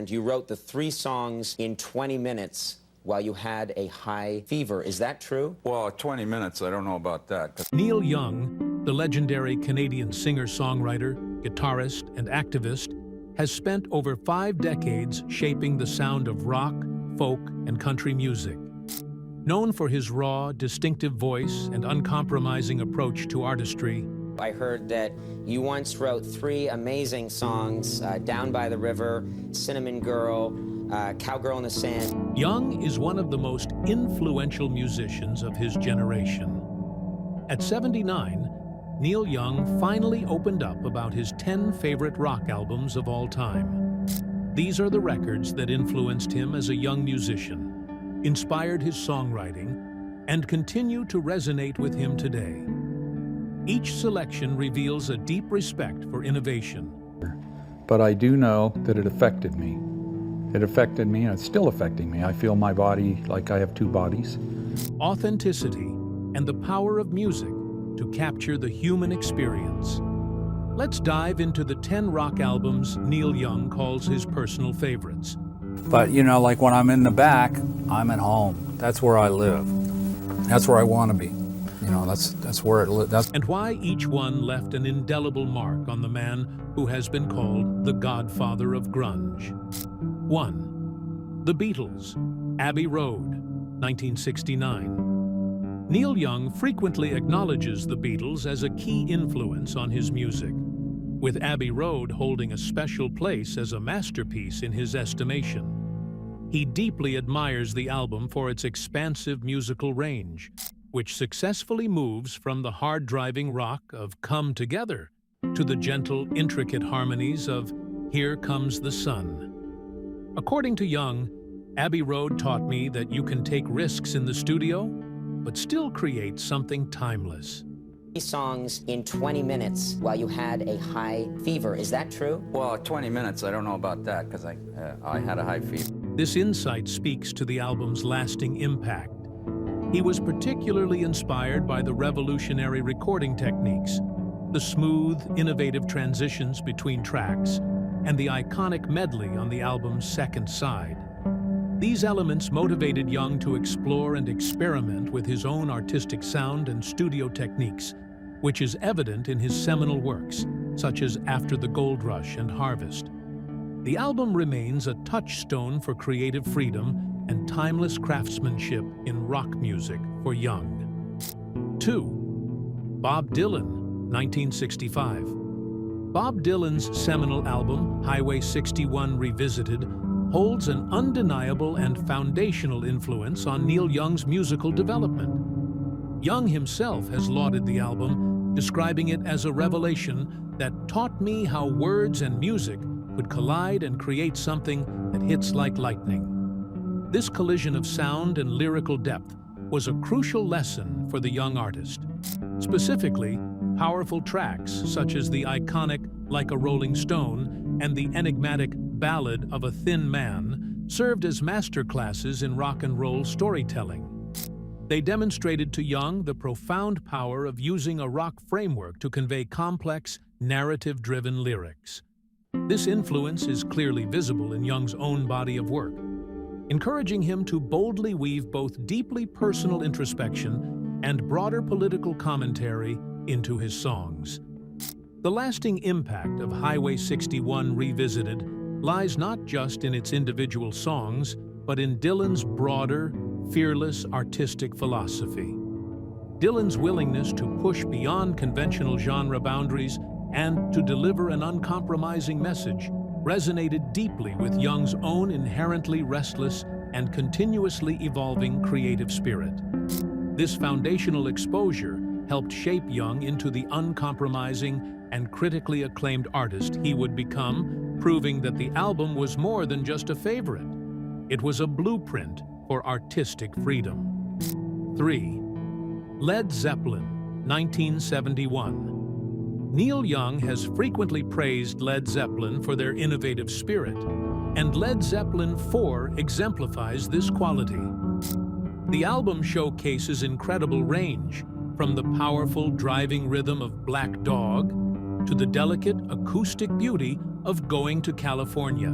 Sand, you wrote the 3 songs in 20 minutes while you had a high fever. Is that true? Well, 20 minutes, I don't know about that. Neil Young, the legendary Canadian singer-songwriter, guitarist, and activist, has spent over 5 decades shaping the sound of rock, folk, and country music. Known for his raw, distinctive voice and uncompromising approach to artistry, I heard that you once wrote 3 amazing songs, Down by the River, Cinnamon Girl, Cowgirl in the Sand. Young is one of the most influential musicians of his generation. At 79, Neil Young finally opened up about his 10 favorite rock albums of all time. These are the records that influenced him as a young musician, inspired his songwriting, and continue to resonate with him today. Each selection reveals a deep respect for innovation. But I do know that it affected me. It affected me, and it's still affecting me. I feel my body like I have 2 bodies. Authenticity and the power of music to capture the human experience. Let's dive into the 10 rock albums Neil Young calls his personal favorites. But you know, like when I'm in the back, I'm at home. That's where I live. That's where I want to be. You know, that's where it lives. And why each one left an indelible mark on the man who has been called the godfather of grunge. 1. The Beatles, Abbey Road, 1969. Neil Young frequently acknowledges the Beatles as a key influence on his music, with Abbey Road holding a special place as a masterpiece in his estimation. He deeply admires the album for its expansive musical range, which successfully moves from the hard-driving rock of Come Together to the gentle, intricate harmonies of Here Comes the Sun. According to Young, Abbey Road taught me that you can take risks in the studio, but still create something timeless. 3 songs in 20 minutes while you had a high fever. Is that true? Well, 20 minutes, I don't know about that, because I had a high fever. This insight speaks to the album's lasting impact. He was particularly inspired by the revolutionary recording techniques, the smooth, innovative transitions between tracks, and the iconic medley on the album's second side. These elements motivated Young to explore and experiment with his own artistic sound and studio techniques, which is evident in his seminal works, such as After the Gold Rush and Harvest. The album remains a touchstone for creative freedom and timeless craftsmanship in rock music for Young. 2. Bob Dylan, 1965. Bob Dylan's seminal album, Highway 61 Revisited, holds an undeniable and foundational influence on Neil Young's musical development. Young himself has lauded the album, describing it as a revelation that taught me how words and music could collide and create something that hits like lightning. This collision of sound and lyrical depth was a crucial lesson for the young artist. Specifically, powerful tracks such as the iconic Like a Rolling Stone and the enigmatic Ballad of a Thin Man served as masterclasses in rock and roll storytelling. They demonstrated to Young the profound power of using a rock framework to convey complex, narrative-driven lyrics. This influence is clearly visible in Young's own body of work, encouraging him to boldly weave both deeply personal introspection and broader political commentary into his songs. The lasting impact of Highway 61 Revisited lies not just in its individual songs, but in Dylan's broader, fearless artistic philosophy. Dylan's willingness to push beyond conventional genre boundaries and to deliver an uncompromising message resonated deeply with Young's own inherently restless and continuously evolving creative spirit. This foundational exposure helped shape Young into the uncompromising and critically acclaimed artist he would become, proving that the album was more than just a favorite. It was a blueprint for artistic freedom. 3. Led Zeppelin, 1971. Neil Young has frequently praised Led Zeppelin for their innovative spirit, and Led Zeppelin 4 exemplifies this quality. The album showcases incredible range, from the powerful driving rhythm of Black Dog to the delicate acoustic beauty of Going to California.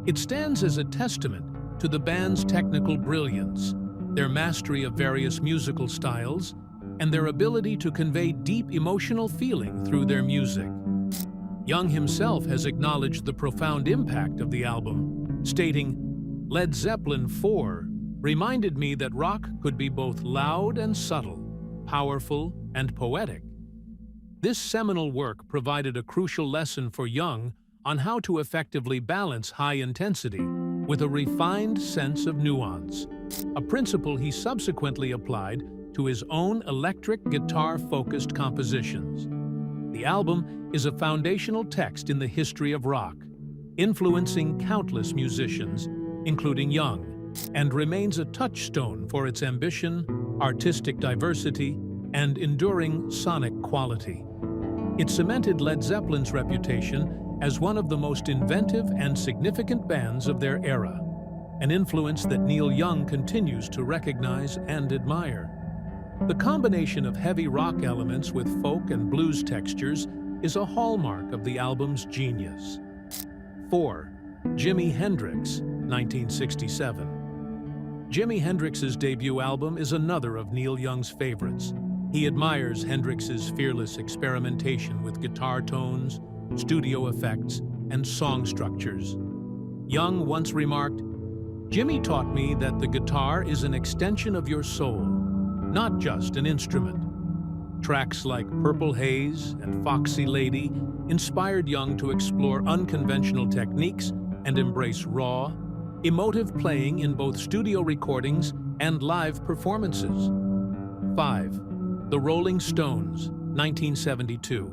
It stands as a testament to the band's technical brilliance, their mastery of various musical styles, and their ability to convey deep emotional feeling through their music. Young himself has acknowledged the profound impact of the album, stating, "Led Zeppelin 4 reminded me that rock could be both loud and subtle, powerful and poetic." This seminal work provided a crucial lesson for Young on how to effectively balance high intensity with a refined sense of nuance, a principle he subsequently applied to his own electric guitar-focused compositions. The album is a foundational text in the history of rock, influencing countless musicians, including Young, and remains a touchstone for its ambition, artistic diversity, and enduring sonic quality. It cemented Led Zeppelin's reputation as one of the most inventive and significant bands of their era, an influence that Neil Young continues to recognize and admire. The combination of heavy rock elements with folk and blues textures is a hallmark of the album's genius. 4. Jimi Hendrix, 1967. Jimi Hendrix's debut album is another of Neil Young's favorites. He admires Hendrix's fearless experimentation with guitar tones, studio effects, and song structures. Young once remarked, "Jimi taught me that the guitar is an extension of your soul, not just an instrument." Tracks like Purple Haze and Foxy Lady inspired Young to explore unconventional techniques and embrace raw, emotive playing in both studio recordings and live performances. 5. The Rolling Stones, 1972.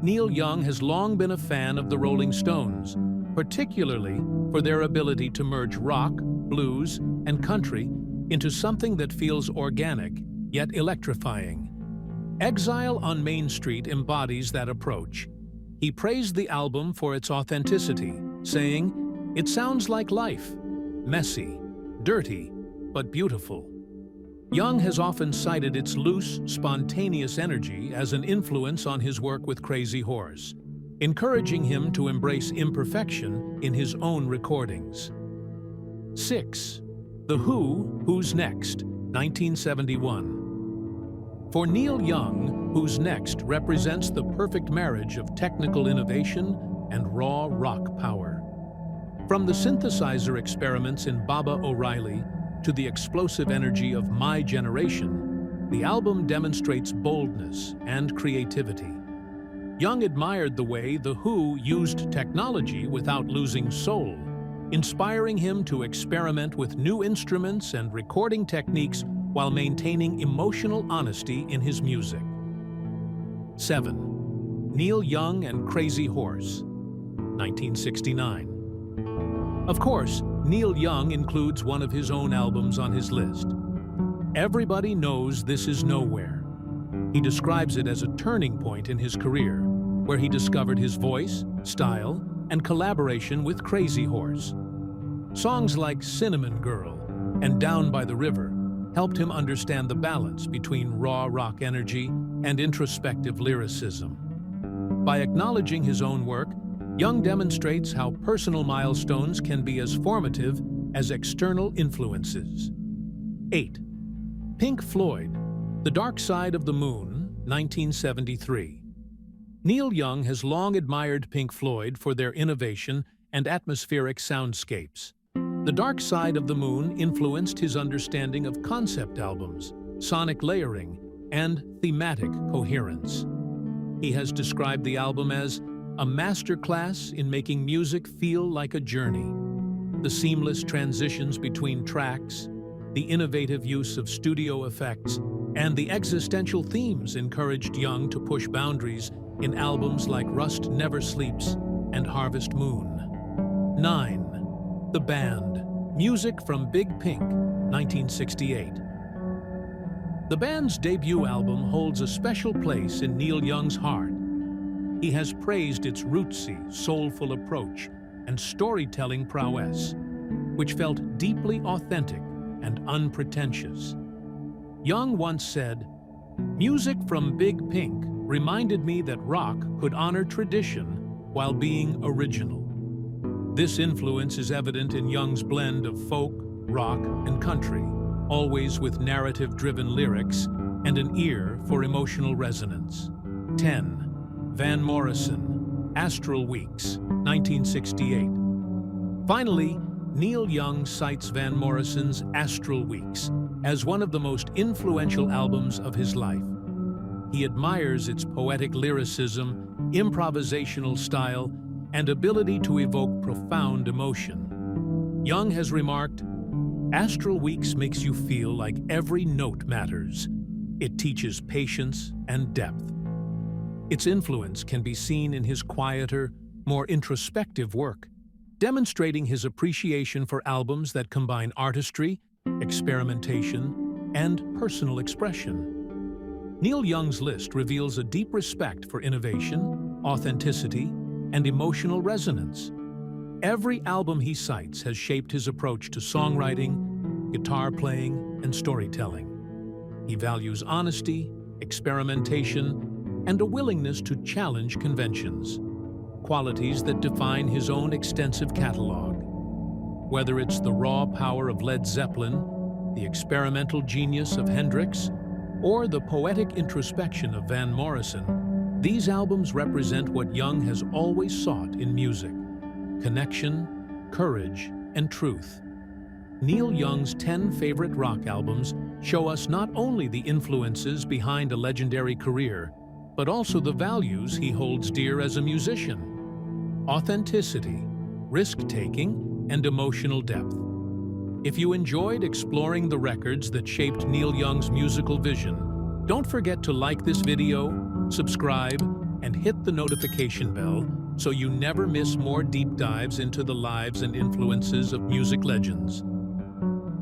Neil Young has long been a fan of the Rolling Stones, particularly for their ability to merge rock, blues, and country into something that feels organic, yet electrifying. Exile on Main Street embodies that approach. He praised the album for its authenticity, saying, "It sounds like life, messy, dirty, but beautiful." Young has often cited its loose, spontaneous energy as an influence on his work with Crazy Horse, encouraging him to embrace imperfection in his own recordings. 6. The Who, Who's Next, 1971. For Neil Young, Who's Next represents the perfect marriage of technical innovation and raw rock power. From the synthesizer experiments in Baba O'Reilly to the explosive energy of My Generation, the album demonstrates boldness and creativity. Young admired the way The Who used technology without losing soul, inspiring him to experiment with new instruments and recording techniques while maintaining emotional honesty in his music. 7. Neil Young and Crazy Horse, 1969. Of course, Neil Young includes one of his own albums on his list. Everybody knows This Is Nowhere. He describes it as a turning point in his career, where he discovered his voice, style, and collaboration with Crazy Horse. Songs like Cinnamon Girl and Down by the River helped him understand the balance between raw rock energy and introspective lyricism. By acknowledging his own work, Young demonstrates how personal milestones can be as formative as external influences. 8. Pink Floyd, The Dark Side of the Moon, 1973. Neil Young has long admired Pink Floyd for their innovation and atmospheric soundscapes. The Dark Side of the Moon influenced his understanding of concept albums, sonic layering, and thematic coherence. He has described the album as a masterclass in making music feel like a journey. The seamless transitions between tracks, the innovative use of studio effects, and the existential themes encouraged Young to push boundaries in albums like Rust Never Sleeps and Harvest Moon. 9. The Band, Music from Big Pink, 1968. The band's debut album holds a special place in Neil Young's heart. He has praised its rootsy, soulful approach and storytelling prowess, which felt deeply authentic and unpretentious. Young once said, "Music from Big Pink reminded me that rock could honor tradition while being original." This influence is evident in Young's blend of folk, rock, and country, always with narrative-driven lyrics and an ear for emotional resonance. 10. Van Morrison, Astral Weeks, 1968. Finally, Neil Young cites Van Morrison's Astral Weeks as one of the most influential albums of his life. He admires its poetic lyricism, improvisational style, and ability to evoke profound emotion. Young has remarked, "Astral Weeks makes you feel like every note matters. It teaches patience and depth." Its influence can be seen in his quieter, more introspective work, demonstrating his appreciation for albums that combine artistry, experimentation, and personal expression. Neil Young's list reveals a deep respect for innovation, authenticity, and emotional resonance. Every album he cites has shaped his approach to songwriting, guitar playing, and storytelling. He values honesty, experimentation, and a willingness to challenge conventions, qualities that define his own extensive catalog. Whether it's the raw power of Led Zeppelin, the experimental genius of Hendrix, or the poetic introspection of Van Morrison, these albums represent what Young has always sought in music: connection, courage, and truth. Neil Young's 10 favorite rock albums show us not only the influences behind a legendary career, but also the values he holds dear as a musician: authenticity, risk-taking, and emotional depth. If you enjoyed exploring the records that shaped Neil Young's musical vision, don't forget to like this video, subscribe, and hit the notification bell so you never miss more deep dives into the lives and influences of music legends.